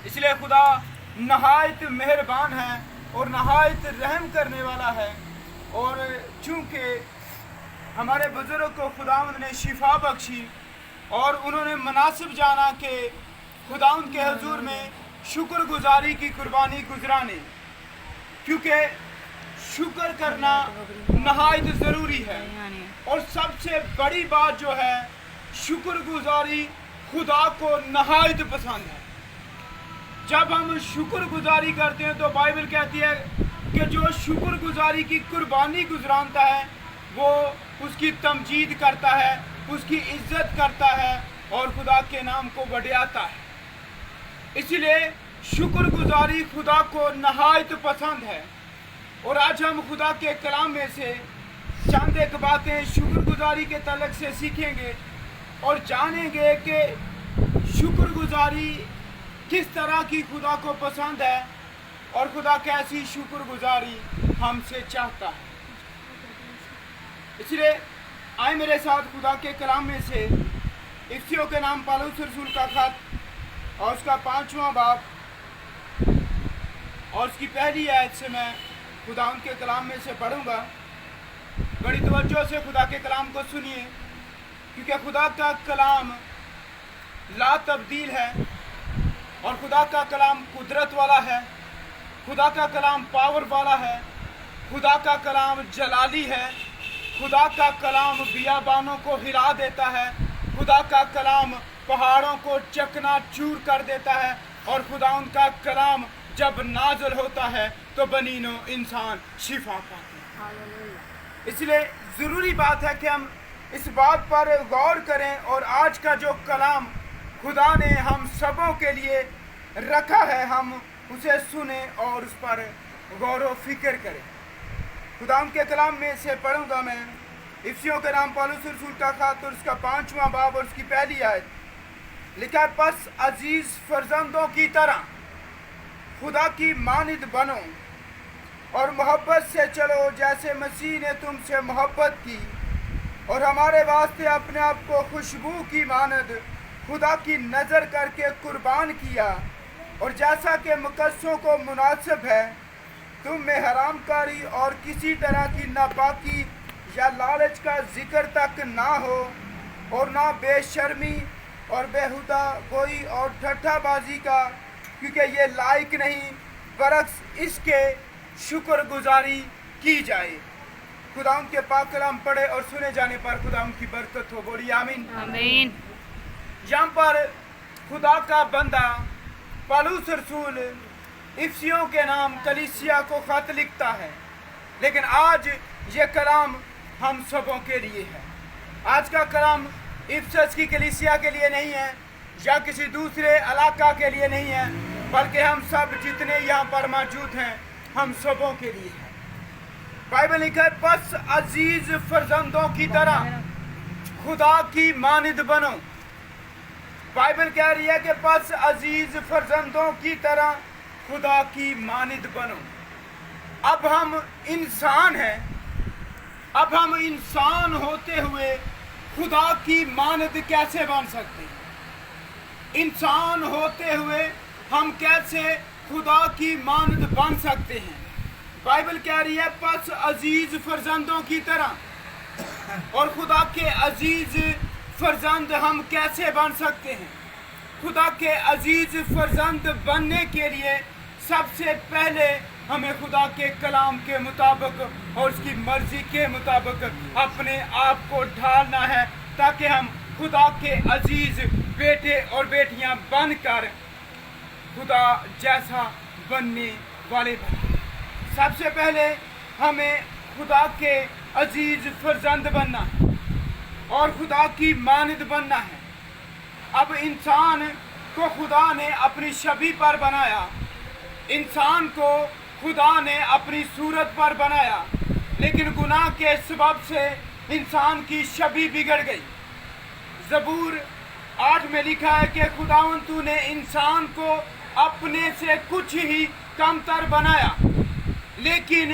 اس لیے خدا نہایت مہربان ہے اور نہایت رحم کرنے والا ہے، اور چونکہ ہمارے بزرگ کو خداوند نے شفا بخشی اور انہوں نے مناسب جانا کہ خداوند کے حضور میں شکر گزاری کی قربانی گزرانے، کیونکہ شکر کرنا نہایت ضروری ہے، اور سب سے بڑی بات جو ہے شکر گزاری خدا کو نہایت پسند ہے۔ جب ہم شکر گزاری کرتے ہیں تو بائبل کہتی ہے کہ جو شکر گزاری کی قربانی گزرانتا ہے وہ اس کی تمجید کرتا ہے، اس کی عزت کرتا ہے اور خدا کے نام کو بڑھاتا ہے۔ اسی لیے شکر گزاری خدا کو نہایت پسند ہے، اور آج ہم خدا کے کلام میں سے چند ایک باتیں شکر گزاری کے تعلق سے سیکھیں گے اور جانیں گے کہ شکر گزاری کس طرح کی خدا کو پسند ہے اور خدا کیسی شکر گزاری ہم سے چاہتا ہے۔ اس لیے آئے میرے ساتھ خدا کے کلام میں سے افسیوں کے نام پالوس رسول کا خط اور اس کا 5واں باب اور اس کی پہلی آیت سے میں خدا ان کے کلام میں سے پڑھوں گا۔ بڑی توجہ سے خدا کے کلام کو سنیے، کیونکہ خدا کا کلام لا تبدیل ہے اور خدا کا کلام قدرت والا ہے، خدا کا کلام پاور والا ہے، خدا کا کلام جلالی ہے، خدا کا کلام بیابانوں کو ہلا دیتا ہے، خدا کا کلام پہاڑوں کو چکنا چور کر دیتا ہے، اور خدا ان کا کلام جب نازل ہوتا ہے تو بنی نوع انسان شفا پاتے ہیں۔ اس لیے ضروری بات ہے کہ ہم اس بات پر غور کریں اور آج کا جو کلام خدا نے ہم سبوں کے لیے رکھا ہے ہم اسے سنیں اور اس پر غور و فکر کریں۔ خدا ان کے کلام میں سے پڑھوں گا میں افسیوں کے نام پالوس رسول کا خط اور اس کا 5واں باب اور اس کی پہلی آیت۔ لکھا ہے، پس عزیز فرزندوں کی طرح خدا کی مانند بنو اور محبت سے چلو جیسے مسیح نے تم سے محبت کی اور ہمارے واسطے اپنے آپ کو خوشبو کی مانند خدا کی نظر کر کے قربان کیا، اور جیسا کہ مقدسوں کو مناسب ہے تم میں حرام کاری اور کسی طرح کی ناپاکی یا لالچ کا ذکر تک نہ ہو، اور نہ بے شرمی اور بیہودہ گوئی اور ٹھٹھا بازی کا، کیونکہ یہ لائق نہیں، برعکس اس کے شکر گزاری کی جائے۔ خدا ان کے پاک کلام پڑھے اور سنے جانے پر خدا ان کی برکت ہو، بولی آمین۔ آمین۔ یہاں پر خدا کا بندہ پالوس رسول افسیوں کے نام کلیسیا کو خط لکھتا ہے، لیکن آج یہ کلام ہم سبوں کے لیے ہے۔ آج کا کلام افسس کی کلیسیا کے لیے نہیں ہے یا کسی دوسرے علاقہ کے لیے نہیں ہے، بلکہ ہم سب جتنے یہاں پر موجود ہیں ہم سبوں کے لیے ہے۔ بائبل لکھا ہے، پس عزیز فرزندوں کی طرح خدا کی مانند بنو۔ بائبل کہہ رہی ہے کہ پس عزیز فرزندوں کی طرح خدا کی مانند بنو۔ اب ہم انسان ہیں، اب ہم انسان ہوتے ہوئے خدا کی مانند کیسے بن سکتے ہیں؟ انسان ہوتے ہوئے ہم کیسے خدا کی مانند بن سکتے ہیں؟ بائبل کہہ رہی ہے، پس عزیز فرزندوں کی طرح، اور خدا کے عزیز فرزند ہم کیسے بن سکتے ہیں؟ خدا کے عزیز فرزند بننے کے لیے سب سے پہلے ہمیں خدا کے کلام کے مطابق اور اس کی مرضی کے مطابق اپنے آپ کو ڈھالنا ہے، تاکہ ہم خدا کے عزیز بیٹے اور بیٹیاں بن کر خدا جیسا بننے والے بنیں۔ سب سے پہلے ہمیں خدا کے عزیز فرزند بننا ہے اور خدا کی مانند بننا ہے۔ اب انسان کو خدا نے اپنی شبیہ پر بنایا، انسان کو خدا نے اپنی صورت پر بنایا، لیکن گناہ کے سبب سے انسان کی شبیہ بگڑ گئی۔ زبور 8 میں لکھا ہے کہ خداوند تو نے انسان کو اپنے سے کچھ ہی کم تر بنایا، لیکن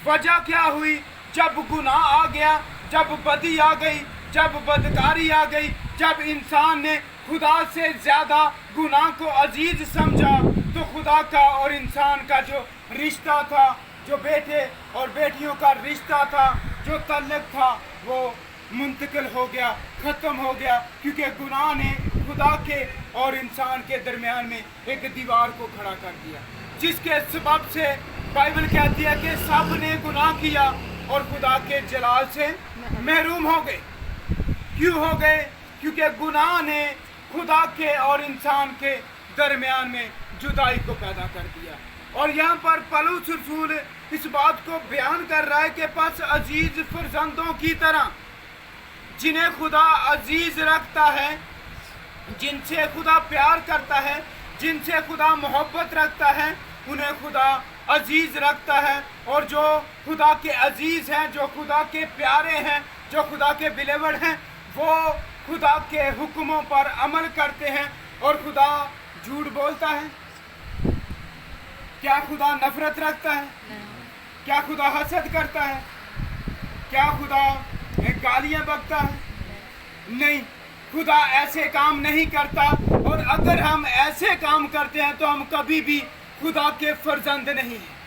وجہ کیا ہوئی؟ جب گناہ آ گیا، جب بدی آ گئی، جب بدکاری آ گئی، جب انسان نے खुदा से ज़्यादा गुनाह को अजीज समझा तो खुदा का और इंसान का जो रिश्ता था, जो बेटे और बेटियों का रिश्ता था, जो तल्लुक था, वो मुंतकिल हो गया, ख़त्म हो गया, क्योंकि गुनाह ने खुदा के और इंसान के दरमियान में एक दीवार को खड़ा कर दिया, जिसके सबब से बाइबल कहती है कि सब ने गुनाह किया और खुदा के जलाल से महरूम हो गए। क्यों हो गए? क्योंकि गुनाह ने खुदा के और इंसान के दरमियान में जुदाई को पैदा कर दिया। और यहाँ पर पौलुस रसूल इस बात को बयान कर रहा है कि बस अजीज फर्जंदों की तरह जिन्हें खुदा अजीज रखता है, जिनसे खुदा प्यार करता है, जिनसे खुदा मोहब्बत रखता है, उन्हें खुदा अजीज रखता है। और जो खुदा के अजीज हैं, जो खुदा के प्यारे हैं, जो खुदा के बिलेवड हैं, वो खुदा के हुक्मों पर अमल करते हैं। और खुदा झूठ बोलता है? क्या खुदा नफरत रखता है? क्या खुदा हसद करता है? क्या खुदा गालियां बकता है? नहीं, खुदा ऐसे काम नहीं करता। और अगर हम ऐसे काम करते हैं तो हम कभी भी खुदा के फर्जंद नहीं हैं।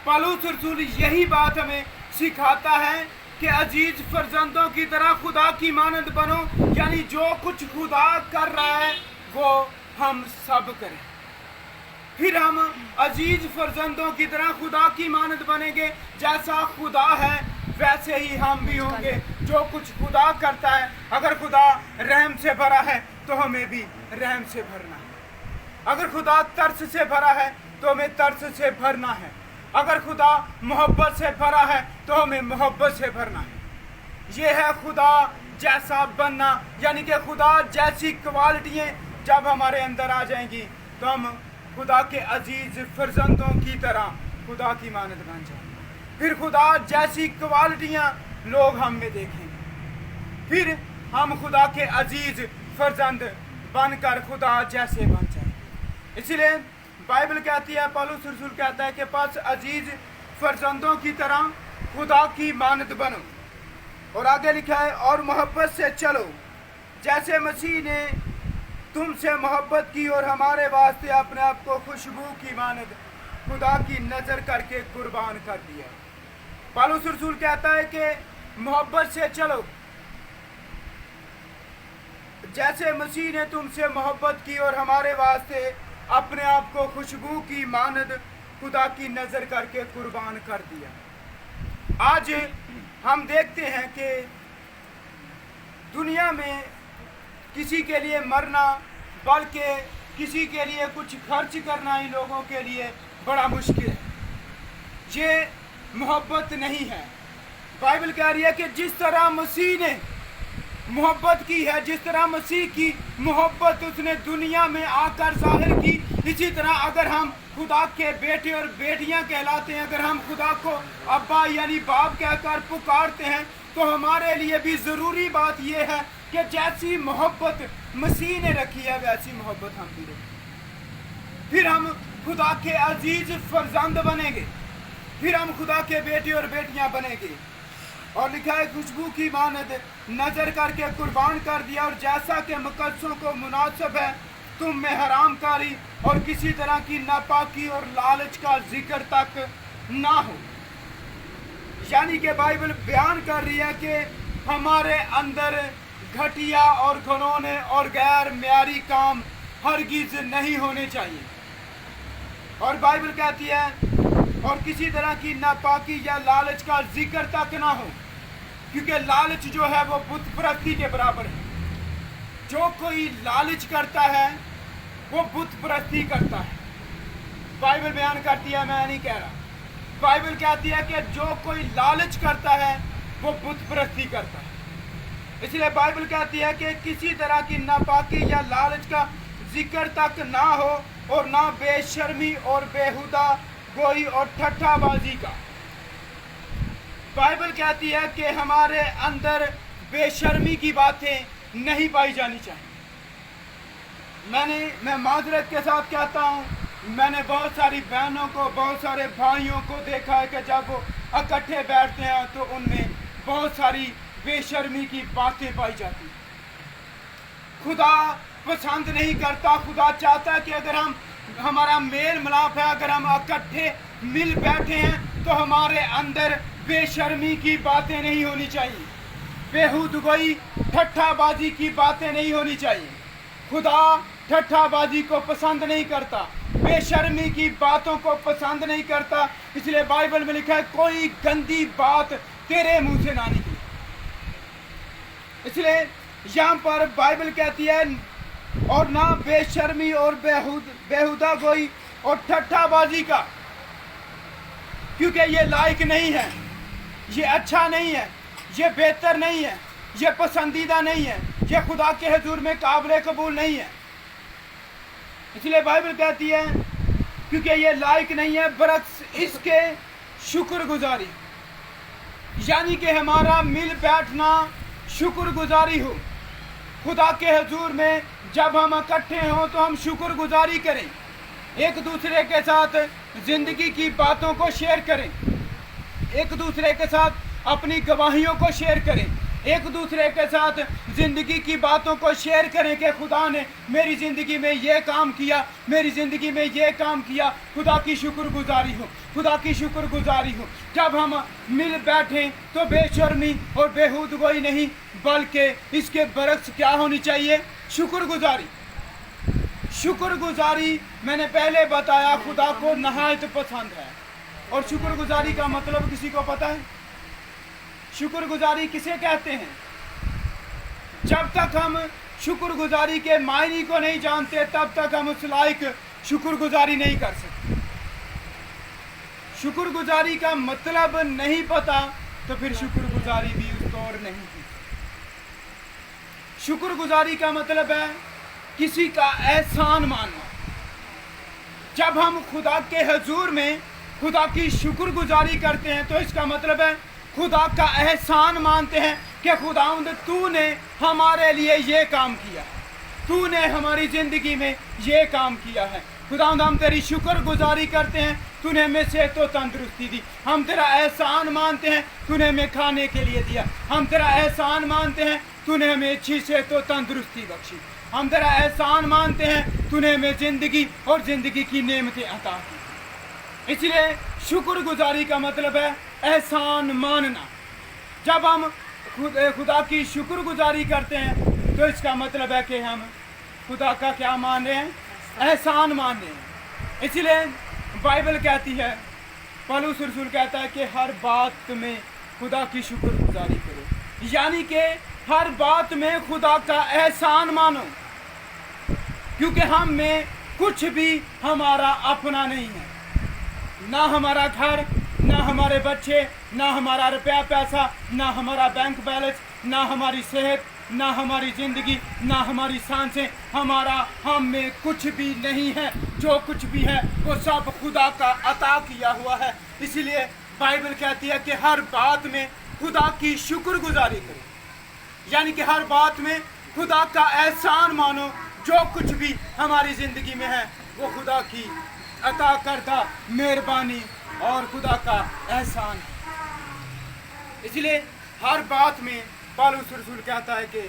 पौलुस रसूल यही बात हमें सिखाता है कि अजीज फर्जंदों की तरह खुदा की मानद बनो, यानी जो कुछ खुदा कर रहा है वो हम सब करें। फिर हम अजीज फर्जंदों की तरह खुदा की मानद बनेंगे। जैसा खुदा है वैसे ही हम भी होंगे। जो कुछ खुदा करता है, अगर खुदा रहम से भरा है तो हमें भी रहम से भरना है। अगर खुदा तरस से भरा है तो हमें तरस से भरना है। अगर खुदा मोहब्बत से भरा है तो हमें मोहब्बत से भरना है। ये है खुदा जैसा बनना, यानी कि खुदा जैसी क्वालिटियाँ जब हमारे अंदर आ जाएंगी तो हम खुदा के अजीज फर्जंदों की तरह खुदा की मानद बन जाएंगे। फिर खुदा जैसी क्वालिटियाँ लोग हम में देखेंगे। फिर हम खुदा के अजीज फर्जंद बनकर खुदा जैसे बन जाएंगे। इसलिए बाइबल कहती है, पौलुस रसूल कहता है कि बस अजीज फर्जंदों की तरह खुदा की मानद बनो। और आगे लिखा है, और मोहब्बत से चलो जैसे मसीह ने तुमसे मोहब्बत की और हमारे वास्ते अपने आप को खुशबू की मानद खुदा की नज़र करके कुर्बान कर दिया। पौलुस रसूल कहता है कि मोहब्बत से चलो जैसे मसीह ने तुमसे मोहब्बत की और हमारे वास्ते अपने आप को खुशबू की मानद खुदा की नज़र करके कुर्बान कर दिया। आज हम देखते हैं कि दुनिया में किसी के लिए मरना, बल्कि किसी के लिए कुछ खर्च करना ही लोगों के लिए बड़ा मुश्किल है। ये मोहब्बत नहीं है। बाइबल कह रही है कि जिस तरह मसीह ने मोहब्बत की है, जिस तरह मसीह की मोहब्बत उसने दुनिया में आकर जाहिर की, इसी तरह अगर हम खुदा के बेटे और बेटियां कहलाते हैं, अगर हम खुदा को अब्बा यानी बाप कहकर पुकारते हैं, तो हमारे लिए भी ज़रूरी बात यह है कि जैसी मोहब्बत मसीह ने रखी है वैसी मोहब्बत हम भी रखें। फिर हम खुदा के अजीज फर्जंद बनेंगे, फिर हम खुदा के बेटे और बेटियां बनेंगे। और लिखा है, खुशबू की मानद नजर करके कुर्बान कर दिया। और जैसा कि मुकद्दसों को मुनासिब है तुम में हरामकारी और किसी तरह की नापाकी और लालच का जिक्र तक ना हो। यानी कि बाइबल बयान कर रही है कि हमारे अंदर घटिया और घिनौने और गैर म्यारी काम हरगिज नहीं होने चाहिए। और बाइबल कहती है, और किसी तरह की नापाकी या लालच का जिक्र तक ना हो, क्योंकि लालच जो है वो बुत परस्ती के बराबर है। जो कोई लालच करता है वो बुत परस्ती करता है। बाइबल बयान करती है, मैं नहीं कह रहा, बाइबल कहती है कि जो कोई लालच करता है वो बुत परस्ती करता है। इसलिए बाइबल कहती है कि किसी तरह की नापाकी या लालच का जिक्र तक ना हो, और ना बेशर्मी और बेहुदा गोई और ठट्ठाबाजी का। बाइबल कहती है कि हमारे अंदर बेशर्मी की बातें नहीं पाई जानी चाहिए। मैं माजरत के साथ कहता हूँ, मैंने बहुत सारी बहनों को, बहुत सारे भाइयों को देखा है कि जब वो इकट्ठे बैठते हैं तो उनमें बहुत सारी बेशर्मी की बातें पाई जाती हैं। खुदा पसंद नहीं करता। खुदा चाहता है कि अगर हम हमारा मेल मिलाप है, अगर हम इकट्ठे मिल बैठे हैं तो हमारे अंदर बेशर्मी की बातें नहीं होनी चाहिए, बेहुदगोई ठट्ठाबाजी की बातें नहीं होनी चाहिए। खुदा ठट्ठाबाजी को पसंद नहीं करता, बेशर्मी की बातों को पसंद नहीं करता। इसलिए बाइबल में लिखा है कोई गंदी बात तेरे मुंह से ना निकले। इसलिए यहाँ पर बाइबल कहती है और ना बेशर्मी और बेहुदा गोई और ठट्ठाबाजी का, क्योंकि ये लायक नहीं है, ये अच्छा नहीं है, ये बेहतर नहीं है, ये पसंदीदा नहीं है, ये खुदा के हुजूर में काबिल कबूल नहीं है। इसलिए बाइबल कहती है क्योंकि ये लायक नहीं है, बरक्स इसके शुक्रगुजारी, यानी कि हमारा मिल बैठना शुक्रगुजारी हो। खुदा के हुजूर में जब हम इकट्ठे हों तो हम शुक्रगुजारी करें, एक दूसरे के साथ ज़िंदगी की बातों को शेयर करें, एक दूसरे के साथ अपनी गवाहियों को शेयर करें, एक दूसरे के साथ ज़िंदगी की बातों को शेयर करें कि खुदा ने मेरी ज़िंदगी में ये काम किया, मेरी ज़िंदगी में ये काम किया। खुदा की शुक्रगुजारी हो, खुदा की शुक्रगुजारी हो। जब हम मिल बैठें तो बेशर्मी और बेहुदगोई नहीं, बल्कि इसके बरक्स क्या होनी चाहिए? शुक्रगुजारी। शुक्रगुजारी मैंने पहले बताया खुदा को नहायत पसंद है। और शुक्रगुजारी का मतलब किसी को पता है? शुक्रगुजारी किसे कहते हैं? जब तक हम शुक्रगुजारी के मायने को नहीं जानते तब तक हम उस लायक शुक्रगुजारी नहीं कर सकते। शुक्रगुजारी का मतलब नहीं पता तो फिर शुक्रगुजारी भी उस दौर नहीं की। शुक्रगुजारी का मतलब है किसी का एहसान मानना। जब हम खुदा के हुजूर में खुदा की शुक्रगुजारी करते हैं तो इसका मतलब है खुदा का एहसान मानते हैं कि खुदावंद तूने हमारे लिए ये काम किया, तूने हमारी ज़िंदगी में ये काम किया है। खुदावंद हम तेरी शुक्रगुजारी करते हैं, तूने हमें सेहत व तंदुरुस्ती दी। हम तेरा एहसान मानते हैं, तूने हमें खाने के लिए दिया। हम तेरा एहसान मानते हैं, तूने हमें अच्छी सेहत व तंदुरुस्ती बख्शी। हम तेरा एहसान मानते हैं, तूने हमें ज़िंदगी और ज़िंदगी की नेमतें अता की। इसलिए शुक्रगुजारी का मतलब है एहसान मानना। जब हम खुदा की शुक्रगुजारी करते हैं तो इसका मतलब है कि हम खुदा का क्या मान रहे हैं? एहसान मान रहे हैं। इसलिए बाइबल कहती है, पौलुस रसूल कहता है कि हर बात में खुदा की शुक्रगुजारी करो, यानी कि हर बात में खुदा का एहसान मानो, क्योंकि हम में कुछ भी हमारा अपना नहीं है। ना हमारा घर, ना हमारे बच्चे, ना हमारा रुपया पैसा, ना हमारा बैंक बैलेंस, ना हमारी सेहत, ना हमारी ज़िंदगी, ना हमारी सांसें, हम में कुछ भी नहीं है। जो कुछ भी है वो सब खुदा का अता किया हुआ है। इसीलिए बाइबल कहती है कि हर बात में खुदा की शुक्रगुजारी करो, यानी कि हर बात में खुदा का एहसान मानो। जो कुछ भी हमारी ज़िंदगी में है वो खुदा की अता करता मेहरबानी और खुदा का एहसान है। इसलिए हर बात में पौलुस रसूल कहता है कि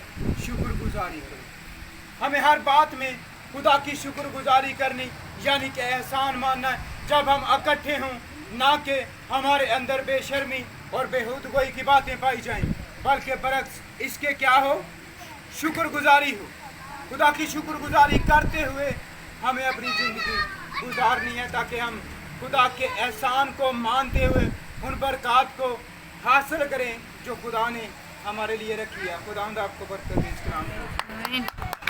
शुक्रगुजारी करो। हमें हर बात में खुदा की शुक्रगुजारी करनी, यानी कि एहसान मानना है। जब हम इकट्ठे हों, ना कि हमारे अंदर बेशर्मी और बेहुदगोई की बातें पाई जाएं, बल्कि बरक्स इसके क्या हो? शुक्रगुजारी हो। खुदा की शुक्रगुजारी करते हुए हमें अपनी ज़िंदगी गुजारनी है, ताकि हम खुदा के एहसान को मानते हुए उन बरक़ात को हासिल करें जो खुदा ने हमारे लिए रखी है। खुदा आपको बरकत दे।